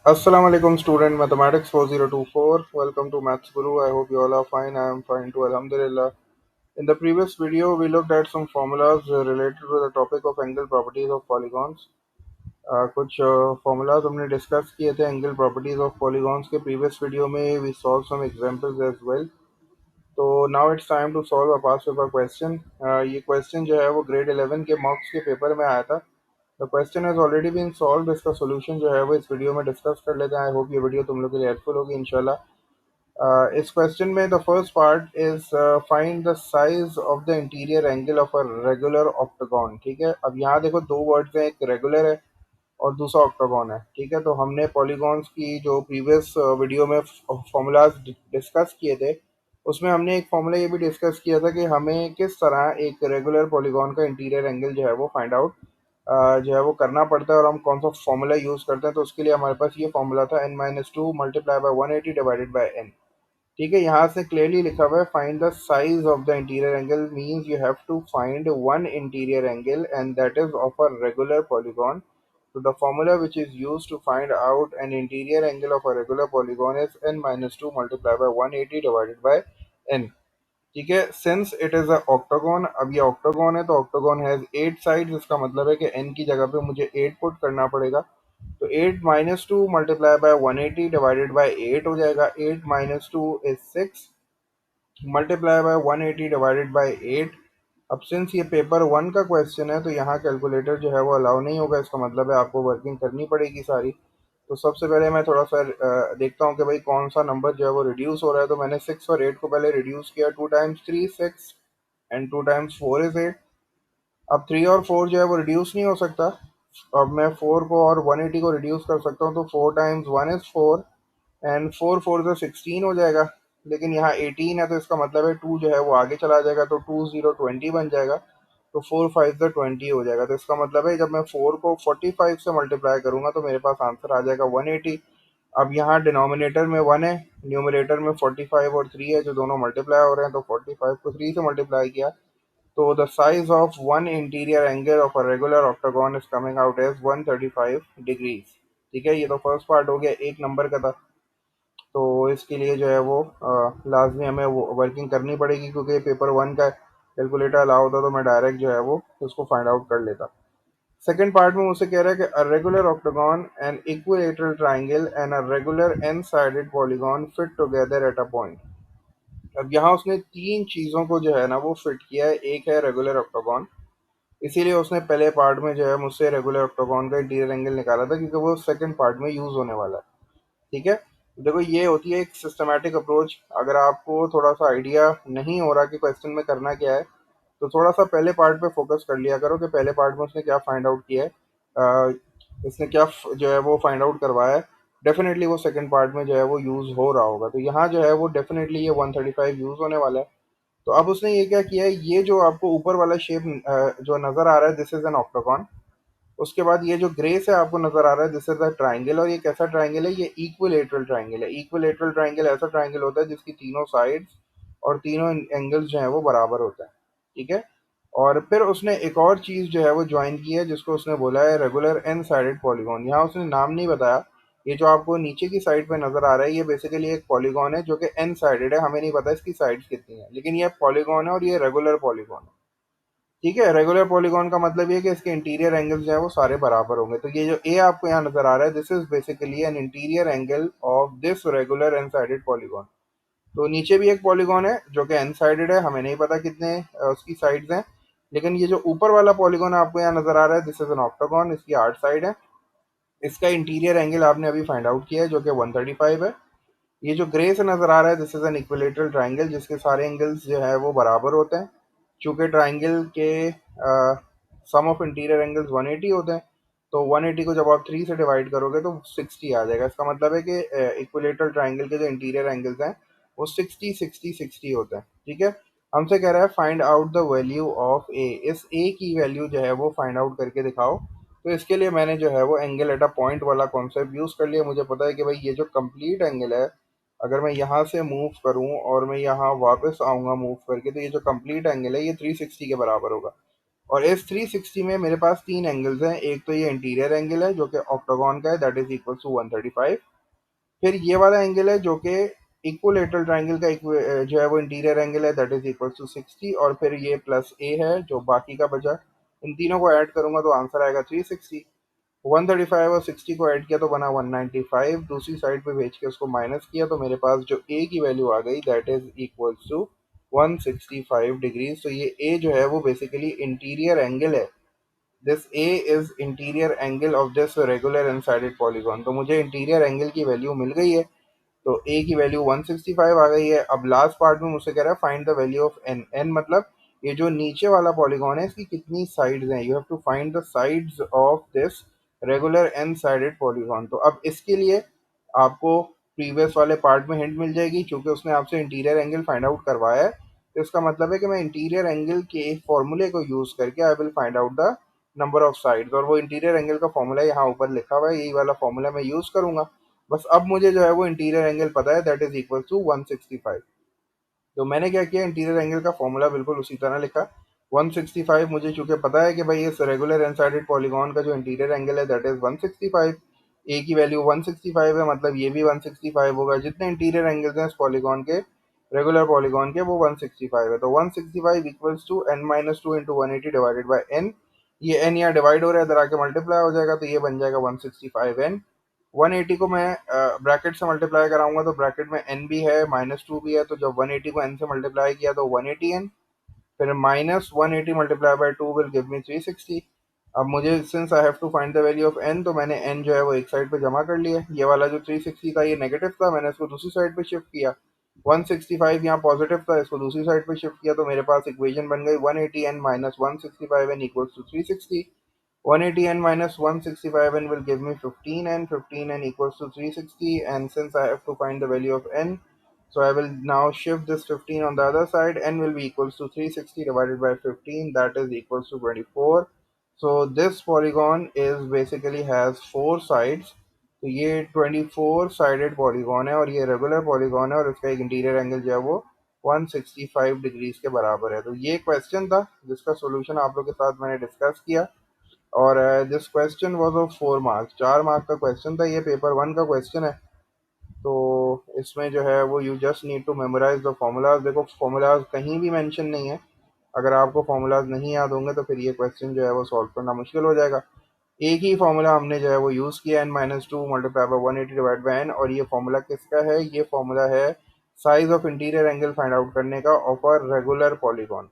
Assalamu alaikum student mathematics 4024. Welcome to Maths Guru. I hope you all are fine. I am fine too. Alhamdulillah. In the previous video, we looked at some formulas related to the topic of angle properties of polygons. कुछ formulas हमने discuss किए थे angle properties of polygons के previous video में. We solved some examples as well. तो now it's time to solve a past paper question. ये question जो है वो grade 11 के mocks के पेपर में आया था. The question has already been solve. इसका सोल्यूशन जो है वो इस वीडियो में डिस्कस कर लेते हैं. आई होप ये वीडियो तुम लोग के लिए हेल्पफुल होगी इंशाल्लाह. इस क्वेश्चन में the first part is find the size of the interior angle of a regular octagon. ठीक है, अब यहाँ देखो दो वर्ड्स हैं, एक रेगुलर है और दूसरा ऑक्टागन है. ठीक है, तो हमने पॉलीगॉन्स की जो प्रीवियस वीडियो में फॉर्मूलाज डिस्कस किए थे उसमें हमने एक फॉर्मूला ये भी डिस्कस किया था कि हमें किस तरह एक रेगुलर पॉलीगॉन का इंटीरियर एंगल जो है वो फाइंड आउट जो है वो करना पड़ता है और हम कौन सा फॉर्मूला यूज़ करते हैं. तो उसके लिए हमारे पास ये फॉर्मूला था n-2 multiply by 180 divided by n. ठीक है, यहाँ से क्लियरली लिखा हुआ है find the size of the interior angle means you have to find one interior angle and that is of a regular polygon. So the formula which is used to find out an interior angle of a regular polygon is n-2 multiplied by 180 divided by n. ठीक है, since it is a octagon. अब ये octagon है तो octagon has 8 sides. इसका मतलब है कि n की जगह पे मुझे 8 पुट करना पड़ेगा. तो 8-2 मल्टीप्लाई बाय 180 डिवाइडेड बाय 8 हो जाएगा. 8-2 is 6 multiply by 180 divided bye 8. अब सिंस ये पेपर 1 का क्वेश्चन है तो यहाँ कैलकुलेटर जो है वो अलाउ नहीं होगा. इसका मतलब है आपको वर्किंग करनी पड़ेगी सारी. तो सबसे पहले मैं थोड़ा सा देखता हूँ कि भाई कौन सा नंबर जो है वो रिड्यूस हो रहा है. तो मैंने 6 और 8 को पहले रिड्यूस किया. 2 टाइम्स 3 6 एंड 2 टाइम्स 4 इज 8. अब 3 और 4 जो है वो रिड्यूस नहीं हो सकता. अब मैं 4 को और 180 को रिड्यूस कर सकता हूँ. तो 4 टाइम्स 1 इज 4 एंड 4 4 से 16 हो जाएगा. लेकिन यहाँ 18 है तो इसका मतलब है 2 जो है वो आगे चला जाएगा. तो 2 0 20 बन जाएगा. तो 4 5 से 20 हो जाएगा. तो इसका मतलब है जब मैं 4 को 45 से मल्टीप्लाई करूंगा तो मेरे पास आंसर आ जाएगा 180. अब यहाँ डिनोमिनेटर में 1 है, न्यूमरेटर में 45 और 3 है जो दोनों मल्टीप्लाई हो रहे हैं. तो 45 को 3 से मल्टीप्लाई किया तो the size of one interior angle of a regular octagon is coming out as 135 degrees. ठीक है, ये तो फर्स्ट पार्ट हो गया, एक नंबर का था. तो इसके लिए जो है वो लाजमी हमें वो वर्किंग करनी पड़ेगी क्योंकि पेपर 1 का कैलकुलेटर अलाउ होता तो मैं डायरेक्ट जो है वो उसको फाइंड आउट कर लेता. सेकेंड पार्ट में मुझसे कह रहा है कि a regular octagon an equilateral triangle and a regular n sided polygon fit together at a point. अब यहाँ उसने तीन चीज़ों को जो है ना वो फिट किया है. एक है रेगुलर ऑक्टागन, इसीलिए उसने पहले पार्ट में जो है मुझसे रेगुलर ऑक्टागन का इंटीरियर एंगल निकाला था क्योंकि वो सेकंड पार्ट में यूज़ होने वाला है. ठीक है, देखो ये होती है एक सिस्टमैटिक अप्रोच. अगर आपको थोड़ा सा आइडिया नहीं हो रहा कि क्वेश्चन में करना क्या है तो थोड़ा सा पहले पार्ट पे फोकस कर लिया करो कि पहले पार्ट में उसने क्या फाइंड आउट किया है, इसने क्या जो है वो फाइंड आउट करवाया है. डेफिनेटली वो सेकंड पार्ट में जो है वो यूज़ हो रहा होगा. तो यहाँ जो है वो डेफिनेटली ये 135 यूज़ होने वाला है. तो अब उसने ये क्या किया है, ये जो आपको ऊपर वाला शेप जो नज़र आ रहा है दिस इज एन ऑक्टागन. उसके बाद ये जो ग्रे से आपको नजर आ रहा है दिस इज अ ट्राइंगल. और ये कैसा ट्राइंगल है, ये इक्विलेटरल ट्राइंगल है. इक्विलेटरल ट्राइंगल ऐसा ट्राइंगल होता है जिसकी तीनों साइड्स और तीनों एंगल्स जो है वो बराबर होते हैं. ठीक है, और फिर उसने एक और चीज जो है वो ज्वाइन की है जिसको उसने बोला है रेगुलर एन साइडेड पॉलीगॉन. यहाँ उसने नाम नहीं बताया. ये जो आपको नीचे की साइड पे नजर आ रहा है ये बेसिकली एक पॉलीगॉन है जो कि एन साइडेड है. हमें नहीं पता इसकी साइड्स कितनी है लेकिन ये पॉलीगॉन है और ये रेगुलर पॉलीगॉन है. ठीक है, रेगुलर पॉलीगॉन का मतलब ये है कि इसके इंटीरियर एंगल्स जो है वो सारे बराबर होंगे. तो ये जो ए आपको यहाँ नजर आ रहा है this is basically an interior angle of this regular n sided polygon. तो नीचे भी एक पॉलीगॉन है जो कि एन साइडेड है, हमें नहीं पता कितने उसकी साइड्स हैं. लेकिन ये जो ऊपर वाला पॉलीगॉन आपको यहाँ नजर आ रहा है दिस इज एन ऑक्टागन, इसकी 8 साइड है. इसका इंटीरियर एंगल आपने अभी फाइंड आउट किया है जो कि 135 है. ये जो ग्रे से नजर आ रहा है this is an equilateral triangle जिसके सारे एंगल्स जो है वो बराबर होते हैं. चूंकि ट्राइंगल के सम ऑफ इंटीरियर एंगल्स 180 होते हैं तो 180 को जब आप 3 से डिवाइड करोगे तो 60 आ जाएगा. इसका मतलब है कि इक्विलेटरल ट्राइंगल के जो इंटीरियर एंगल्स हैं वो 60 60 60 होते हैं. ठीक है, हमसे कह रहा है find out the value of A. इस ए की वैल्यू जो है वो फाइंड आउट करके दिखाओ. तो इसके लिए मैंने जो है वो एंगल एट अ पॉइंट वाला कॉन्सेप्ट यूज कर लिया. मुझे पता है कि भाई ये जो कंप्लीट एंगल है अगर मैं यहाँ से मूव करूँ और मैं यहाँ वापस आऊँगा मूव करके तो ये जो कंप्लीट एंगल है ये 360 के बराबर होगा. और इस 360 में मेरे पास तीन एंगल्स हैं। एक तो ये इंटीरियर एंगल है जो कि ऑक्टागोन का है, दैट इज इक्वल टू 135। फिर ये वाला एंगल है जो कि इक्विलेटरल ट्रायंगल का जो है वो इंटीरियर एंगल है, दैट इज इक्वल टू 60। और फिर ये प्लस ए है जो बाकी का बचा। इन तीनों को ऐड करूंगा तो आंसर आएगा 360। 135 और 60 को ऐड किया तो बना 195। दूसरी साइड पे भेज के उसको माइनस किया तो मेरे पास जो ए की वैल्यू आ गई that is equal to 165 degrees. तो ये ए जो है वो बेसिकली इंटीरियर एंगल है। This uh is interior angle of this regular n sided polygon. तो मुझे इंटीरियर एंगल की वैल्यू मिल गई है। तो ए की वैल्यू 165 आ गई है। अब लास्ट पार्ट में मुझसे कह रहा है find the value of n. N मतलब ये जो नीचे वाला पॉलीगॉन है इसकी कितनी साइड्स हैं। You have to find the sides of this regular n sided polygon. तो अब इसके लिए आपको प्रीवियस वाले पार्ट में हिंट मिल जाएगी, क्योंकि उसने आपसे इंटीरियर एंगल फाइंड आउट करवाया है। तो इसका मतलब है कि मैं इंटीरियर एंगल के फॉर्मूले को यूज करके I will find out the number of sides. और वो इंटीरियर एंगल का फॉर्मूला यहाँ ऊपर लिखा हुआ है, यही वाला फॉर्मूला मैं यूज करूंगा। बस अब मुझे जो है वो इंटीरियर एंगल पता है, दैट इज इक्वल टू 165। तो मैंने क्या किया, इंटीरियर एंगल का फॉर्मूला बिल्कुल उसी तरह लिखा। 165 मुझे चूंकि पता है कि भाई इस रेगुलर एंड साइडेड पॉलीगॉन का जो इंटीरियर एंगल है दैट इज 165। ए की वैल्यू 165 है, मतलब ये भी 165 होगा। जितने इंटीरियर एंगल्स हैं इस पॉलीगॉन के, रेगुलर पॉलीगॉन के, वो 165 है। तो 165 equals to n minus two into 180 divided by n। ये n यहाँ डिवाइड हो रहा है, इधर आके मल्टीप्लाई हो जाएगा, तो ये बन जाएगा 165n। 180 को मैं ब्रैकेट से मल्टीप्लाई कराऊंगा तो ब्रैकेट में n भी है माइनस टू भी है, तो जब 180 को n से मल्टीप्लाई किया तो 180n। फिर minus 180 multiply by 2 will give me 360। अब मुझे since I have to find the value of n, तो मैंने n जो है वो एक साइड पे जमा कर लिया। ये वाला जो 360 था ये नेगेटिव था, मैंने इसको दूसरी साइड पे शिफ्ट किया। 165 यहाँ पॉजिटिव था, इसको दूसरी साइड पे शिफ्ट किया, तो मेरे पास इक्वेशन बन गई 180n minus 165n equals to 360। 180n minus 165n will give me 15n. 15n equals to 360. And since I have to find the value of n, so I will now shift this 15 on the other side. N will be equals to 360 divided by 15. That is equals to 24. So this polygon is basically has four sides. तो ये 24 sided polygon है और ये regular polygon है और इसका एक interior angle जो है वो 165 डिग्रीज के बराबर है। तो ये क्वेश्चन था जिसका सॉल्यूशन आप लोग के साथ मैंने डिस्कस किया। और this question was of 4 marks, 4 mark का क्वेश्चन था। ये पेपर 1 का क्वेश्चन है। तो इसमें जो है वो you just need to memorize the formulas. देखो फॉर्मूलाज कहीं भी मेंशन नहीं है। अगर आपको फॉर्मूलाज नहीं याद होंगे तो फिर ये क्वेश्चन जो है वो सॉल्व करना मुश्किल हो जाएगा। एक ही फॉर्मूला हमने जो है वो यूज़ किया, n minus to multiply by 180 divide by n। और ये फॉर्मूला किसका है, ये फॉर्मूला है size of interior angle find out करने का ऑफ अ रेगुलर पॉलीगॉन।